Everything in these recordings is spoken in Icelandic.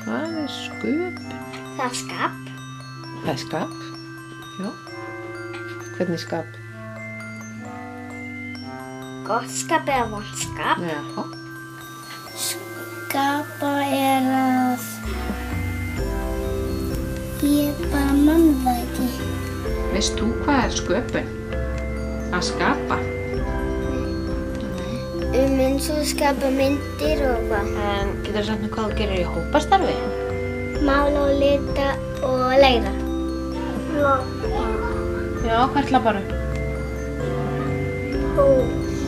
Hvað sköpun? Það skap. Það skap, já. Hvernig skap? Gott skap eða vont skap. Já. Skapa að... Ég bara man það ekki. Veist þú hvað sköpun? Að skapa? Eins og skapa myndir og hvað. En getur þú sagt mér hvað þú gerir í hópastarfi? Mála og lita og leira. Labba. Já, hvert labbaru? Hús.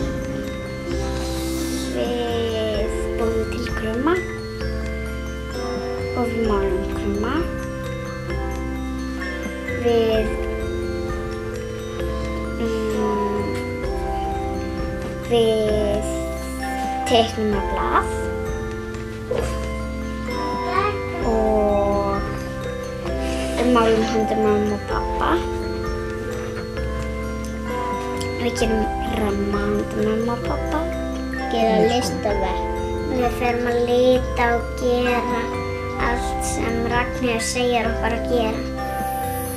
Við búum til krumma. Og við málum krumma. Við teiknum á blað. Og málum hendur mamma og pappa. Við gerum ramma hendur mamma og pappa. Gera listaverk. Við ferum að lita og gera allt sem Ragnheiður segir okkur að gera.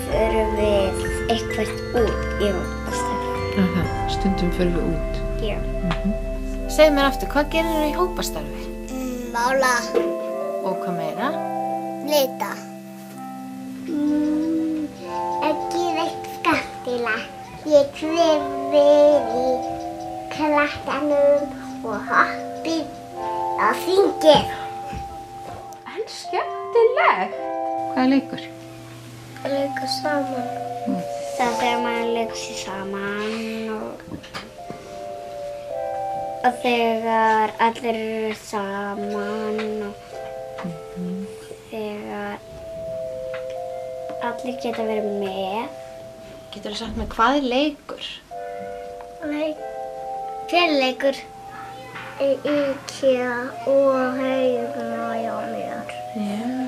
Förum við eitthvað út í hópastarfi. Stundum förum við út. Já. Segðu mér aftur, hvað gerir þú í hópastarfi? Mála. Og hvað meira? Lita. Ekki veitt skemmtilegt. Ég klifir í krakkanum og hoppið á þingið. En skemmtilegt. Hvað leikur? Að leika saman. Það er þegar maður leikur sér saman og þegar allir eru saman og þegar allir geta verið með. Getur þú sagt mér hvað leikur? Fjörleikur, IKEA og Haugur og Jónir. Já.